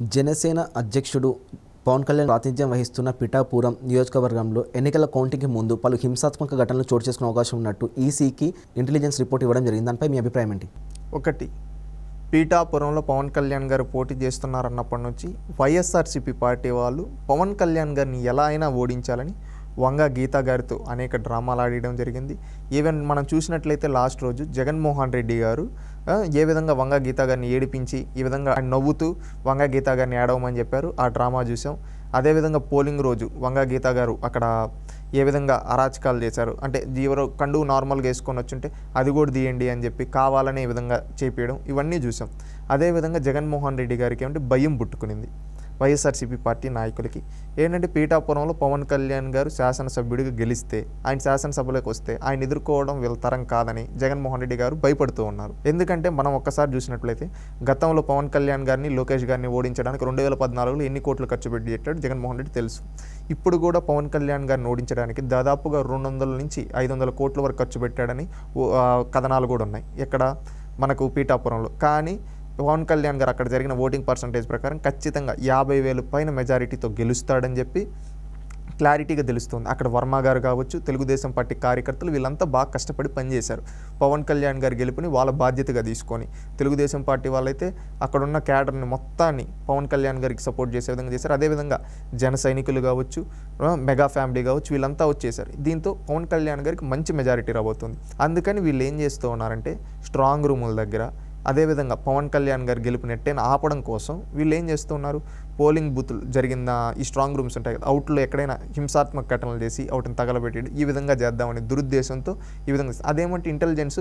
జనసేన అధ్యక్షుడు పవన్ కళ్యాణ్ ప్రాతినిధ్యం వహిస్తున్న పిఠాపురం నియోజకవర్గంలో ఎన్నికల కౌంటింగ్కి ముందు పలు హింసాత్మక ఘటనలు చోటు చేసుకునే అవకాశం ఉన్నట్టు ఈసీకి ఇంటెలిజెన్స్ రిపోర్ట్ ఇవ్వడం జరిగింది. దానిపై మీ అభిప్రాయం ఏంటి? ఒకటి, పీఠాపురంలో పవన్ కళ్యాణ్ గారు పోటీ చేస్తున్నారన్నప్పటి నుంచి వైఎస్ఆర్సీపీ పార్టీ వాళ్ళు పవన్ కళ్యాణ్ గారిని ఎలా అయినా ఓడించాలని వంగా గీతా గారితో అనేక డ్రామాలు ఆడడం జరిగింది. ఈవెన్ మనం చూసినట్లయితే లాస్ట్ రోజు జగన్మోహన్ రెడ్డి గారు ఏ విధంగా వంగా గీతా గారిని ఏడిపించి ఈ విధంగా ఆయన నవ్వుతూ వంగా గీతా గారిని ఏడవమని చెప్పారు. ఆ డ్రామా చూసాం. అదేవిధంగా పోలింగ్ రోజు వంగా గీతా గారు అక్కడ ఏ విధంగా అరాచకాలు చేశారు అంటే ఎవరో కండు నార్మల్గా వేసుకొని వచ్చుంటే అది కూడా తీయండి అని చెప్పి కావాలనే ఈ విధంగా చేపించడం ఇవన్నీ చూసాం. అదేవిధంగా జగన్మోహన్ రెడ్డి గారికి ఏమంటే భయం పుట్టుకునింది వైఎస్ఆర్సీపీ పార్టీ నాయకులకి. ఏంటంటే పీఠాపురంలో పవన్ కళ్యాణ్ గారు శాసనసభ్యుడిగా గెలిస్తే ఆయన శాసనసభలోకి వస్తే ఆయన ఎదుర్కోవడం వీళ్ళ తరం కాదని జగన్మోహన్ రెడ్డి గారు భయపడుతూ ఉన్నారు. ఎందుకంటే మనం ఒక్కసారి చూసినట్లయితే గతంలో పవన్ కళ్యాణ్ గారిని లోకేష్ గారిని ఓడించడానికి 2014లో ఎన్ని కోట్లు ఖర్చు పెట్టి పెట్టాడు జగన్మోహన్ రెడ్డి తెలుసు. ఇప్పుడు కూడా పవన్ కళ్యాణ్ గారిని ఓడించడానికి దాదాపుగా 200 నుంచి 500 కోట్ల వరకు ఖర్చు పెట్టాడని కథనాలు కూడా ఉన్నాయి ఇక్కడ మనకు పీఠాపురంలో. కానీ పవన్ కళ్యాణ్ గారు అక్కడ జరిగిన ఓటింగ్ పర్సంటేజ్ ప్రకారం ఖచ్చితంగా 50,000 పైన మెజారిటీతో గెలుస్తాడని చెప్పి క్లారిటీగా తెలుస్తుంది. అక్కడ వర్మ గారు కావచ్చు, తెలుగుదేశం పార్టీ కార్యకర్తలు వీళ్ళంతా బాగా కష్టపడి పనిచేశారు. పవన్ కళ్యాణ్ గారి గెలుపుని వాళ్ళ బాధ్యతగా తీసుకొని తెలుగుదేశం పార్టీ వాళ్ళైతే అక్కడున్న క్యాడర్ని మొత్తాన్ని పవన్ కళ్యాణ్ గారికి సపోర్ట్ చేసే విధంగా చేశారు. అదేవిధంగా జన సైనికులు కావచ్చు, మెగా ఫ్యామిలీ కావచ్చు, వీళ్ళంతా వచ్చేసారు. దీంతో పవన్ కళ్యాణ్ గారికి మంచి మెజారిటీ రాబోతుంది. అందుకని వీళ్ళు ఏం చేస్తూ ఉన్నారంటే స్ట్రాంగ్ రూముల దగ్గర అదేవిధంగా పవన్ కళ్యాణ్ గారు గెలుపు నెట్టేని ఆపడం కోసం వీళ్ళు ఏం చేస్తున్నారు, పోలింగ్ బూతులు జరిగిన ఈ స్ట్రాంగ్ రూమ్స్ ఉంటాయి కదా, అవుట్లో ఎక్కడైనా హింసాత్మక ఘటనలు చేసి అవుట్ని తగలబెట్టి ఈ విధంగా చేద్దామని దురుద్దేశంతో ఈ విధంగా అదేమంటే ఇంటెలిజెన్స్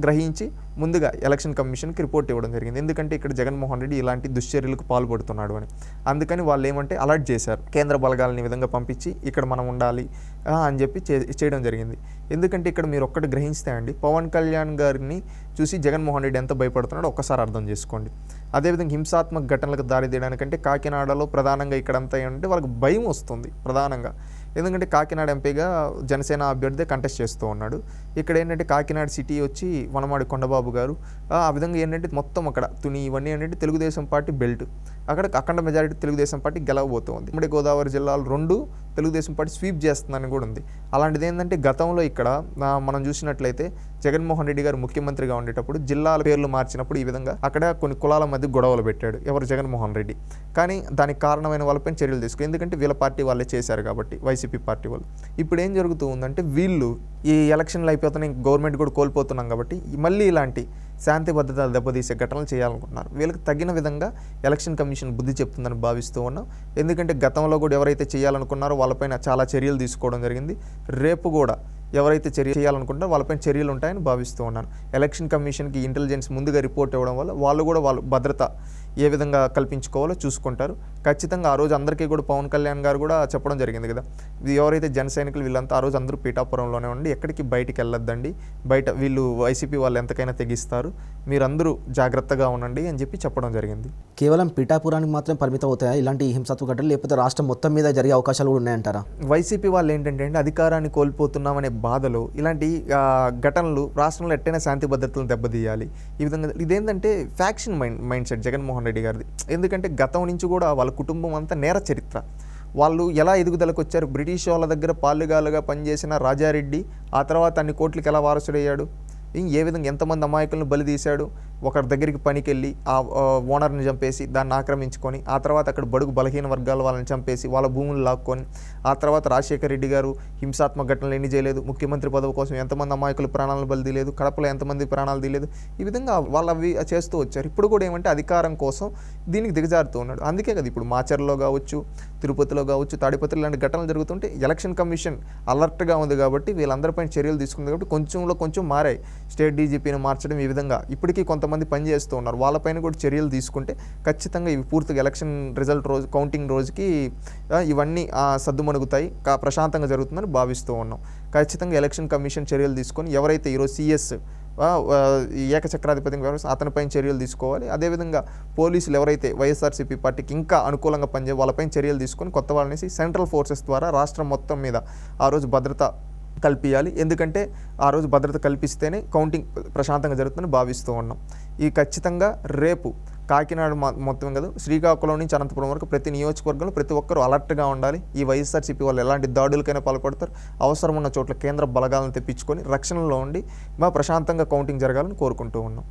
గ్రహించి ముందుగా ఎలక్షన్ కమిషన్కి రిపోర్ట్ ఇవ్వడం జరిగింది. ఎందుకంటే ఇక్కడ జగన్మోహన్ రెడ్డి ఇలాంటి దుశ్చర్యలకు పాల్పడుతున్నాడు అని. అందుకని వాళ్ళు ఏమంటే అలర్ట్ చేశారు, కేంద్ర బలగాలని విధంగా పంపించి ఇక్కడ మనం ఉండాలి అని చెప్పి చేయడం జరిగింది. ఎందుకంటే ఇక్కడ మీరు ఒక్కటి గ్రహిస్తే అండి, పవన్ కళ్యాణ్ గారిని చూసి జగన్మోహన్ రెడ్డి ఎంత భయపడుతున్నాడో ఒక్కసారి అర్థం చేసుకోండి. అదేవిధంగా హింసాత్మక ఘటనలకు దారి తీయడానికంటే కాకినాడలో ప్రధానంగా ఇక్కడంతా ఏంటంటే వాళ్ళకి భయం వస్తుంది ప్రధానంగా. ఎందుకంటే కాకినాడ ఎంపీగా జనసేన అభ్యర్థి కంటెస్ట్ చేస్తూ ఉన్నాడు. ఇక్కడ ఏంటంటే కాకినాడ సిటీ వచ్చి వనమాడి కొండబాబు గారు ఆ విధంగా ఏంటంటే మొత్తం అక్కడ తుని ఇవన్నీ ఏంటంటే తెలుగుదేశం పార్టీ బెల్ట్, అక్కడ అఖండ మెజారిటీ తెలుగుదేశం పార్టీ గెలవబోతుంది. ఉమ్మడి గోదావరి జిల్లాలు 2 తెలుగుదేశం పార్టీ స్వీప్ చేస్తుందని కూడా ఉంది. అలాంటిది ఏంటంటే గతంలో ఇక్కడ మనం చూసినట్లయితే జగన్మోహన్ రెడ్డి గారు ముఖ్యమంత్రిగా ఉండేటప్పుడు జిల్లాల పేర్లు మార్చినప్పుడు ఈ విధంగా అక్కడ కొన్ని కులాల మధ్య గొడవలు పెట్టాడు ఎవరు, జగన్మోహన్ రెడ్డి. కానీ దానికి కారణమైన వాళ్ళపైన చర్యలు తీసుకు, ఎందుకంటే వీళ్ళ పార్టీ వాళ్ళే చేశారు కాబట్టి వైసీపీ పార్టీ వాళ్ళు. ఇప్పుడు ఏం జరుగుతూ ఉందంటే వీళ్ళు ఈ ఎలక్షన్లు అయిపోతున్నాయి, గవర్నమెంట్ కూడా కోల్పోతున్నాం కాబట్టి మళ్ళీ ఇలాంటి శాంతి భద్రతలు దెబ్బతీసే ఘటనలు చేయాలనుకుంటున్నారు. వీళ్ళకి తగిన విధంగా ఎలక్షన్ కమిషన్ బుద్ధి చెప్తుందని భావిస్తూ ఉన్నాం. ఎందుకంటే గతంలో కూడా ఎవరైతే చేయాలనుకున్నారో వాళ్ళపైన చాలా చర్యలు తీసుకోవడం జరిగింది. రేపు కూడా ఎవరైతే చర్య చేయాలనుకుంటారో వాళ్ళపైన చర్యలు ఉంటాయని భావిస్తూ ఉన్నాను. ఎలక్షన్ కమిషన్కి ఇంటెలిజెన్స్ ముందుగా రిపోర్ట్ ఇవ్వడం వల్ల వాళ్ళు కూడా వాళ్ళు భద్రత ఏ విధంగా కల్పించుకోవాలో చూసుకుంటారు. ఖచ్చితంగా ఆ రోజు అందరికీ కూడా పవన్ కళ్యాణ్ గారు కూడా చెప్పడం జరిగింది కదా, ఎవరైతే జన సైనికులు వీళ్ళంతా ఆ రోజు అందరూ పీఠాపురంలోనే ఉండి ఎక్కడికి బయటికి వెళ్ళొద్దండి, బయట వీళ్ళు వైసీపీ వాళ్ళు ఎంతకైనా తెగిస్తారు, మీరందరూ జాగ్రత్తగా ఉండండి అని చెప్పి చెప్పడం జరిగింది. కేవలం పీఠాపురానికి మాత్రం పరిమితం అవుతాయా ఇలాంటి హింసాత్మక ఘటనలు, లేకపోతే రాష్ట్రం మొత్తం మీద జరిగే అవకాశాలు కూడా ఉన్నాయంటారా? వైసీపీ వాళ్ళు ఏంటంటే అధికారాన్ని కోల్పోతున్నామనే బాధలో ఇలాంటి ఘటనలు రాష్ట్రంలో ఎట్టైనా శాంతి భద్రతలను దెబ్బతీయాలి ఈ విధంగా. ఇదేంటంటే faction mind set Jaganmohan Reddy గారిది. ఎందుకంటే గతం నుంచి కూడా వాళ్ళ కుటుంబం అంతా నేర చరిత్ర. వాళ్ళు ఎలా ఎదుగుదలకు వచ్చారు, బ్రిటిష్ వాళ్ళ దగ్గర పాలుగాలుగా పనిచేసిన రాజారెడ్డి ఆ తర్వాత అన్ని కోట్లకి ఎలా వారసుడయ్యాడు, ఏ విధంగా ఎంతమంది అమాయకులను బలి తీశాడు, ఒకరి దగ్గరికి పనికి వెళ్ళి ఆ ఓనర్ని చంపేసి దాన్ని ఆక్రమించుకొని ఆ తర్వాత అక్కడ బడుగు బలహీన వర్గాల వాళ్ళని చంపేసి వాళ్ళ భూములు లాక్కొని ఆ తర్వాత రాజశేఖర రెడ్డి గారు హింసాత్మక ఘటనలు ఎన్ని చేయలేదు, ముఖ్యమంత్రి పదవి కోసం ఎంతమంది అమాయకులు ప్రాణాలను బలి తీయలేదు, కడపలో ఎంతమంది ప్రాణాలు తీయలేదు, ఈ విధంగా వాళ్ళు అవి చేస్తూ వచ్చారు. ఇప్పుడు కూడా ఏమంటే అధికారం కోసం దీనికి దిగజారుతూ ఉన్నాడు. అందుకే కదా ఇప్పుడు మాచర్లో కావచ్చు, తిరుపతిలో కావచ్చు, తాడిపత్రి లాంటి ఘటనలు జరుగుతుంటే ఎలక్షన్ కమిషన్ అలర్ట్గా ఉంది కాబట్టి వీళ్ళందరిపైన చర్యలు తీసుకుంది కాబట్టి కొంచెం మారాయి. స్టేట్ డీజీపీని మార్చడం ఈ విధంగా ఇప్పటికీ కొంతమంది పనిచేస్తూ ఉన్నారు. వాళ్ళపైన కూడా చర్యలు తీసుకుంటే ఖచ్చితంగా ఇవి పూర్తిగా ఎలక్షన్ రిజల్ట్ రోజు కౌంటింగ్ రోజుకి ఇవన్నీ సద్దుమణుగుతాయి, ప్రశాంతంగా జరుగుతుందని భావిస్తూ ఉన్నాం. ఖచ్చితంగా ఎలక్షన్ కమిషన్ చర్యలు తీసుకొని ఎవరైతే ఈరోజు సిఎస్ ఏకచక్రాధిపతి అతనిపైన చర్యలు తీసుకోవాలి. అదేవిధంగా పోలీసులు ఎవరైతే వైఎస్ఆర్సీపీ పార్టీకి ఇంకా అనుకూలంగా పనిచేయ వాళ్ళపైన చర్యలు తీసుకొని కొత్త వాళ్ళని సెంట్రల్ ఫోర్సెస్ ద్వారా రాష్ట్రం మొత్తం మీద ఆ రోజు భద్రత కల్పించాలి. ఎందుకంటే ఆ రోజు భద్రత కల్పిస్తేనే కౌంటింగ్ ప్రశాంతంగా జరుగుతుందని భావిస్తూ ఉన్నాం. ఈ ఖచ్చితంగా రేపు కాకినాడ మొత్తం కాదు, శ్రీకాకుళం నుంచి అనంతపురం వరకు ప్రతి నియోజకవర్గంలో ప్రతి ఒక్కరూ అలర్ట్గా ఉండాలి. ఈ వైఎస్ఆర్సీపీ వాళ్ళు ఎలాంటి దాడులకైనా పాల్పడతారు. అవసరం ఉన్న చోట్ల కేంద్ర బలగాలను తెప్పించుకొని రక్షణలో ఉండి ప్రశాంతంగా కౌంటింగ్ జరగాలని కోరుకుంటూ ఉన్నాం.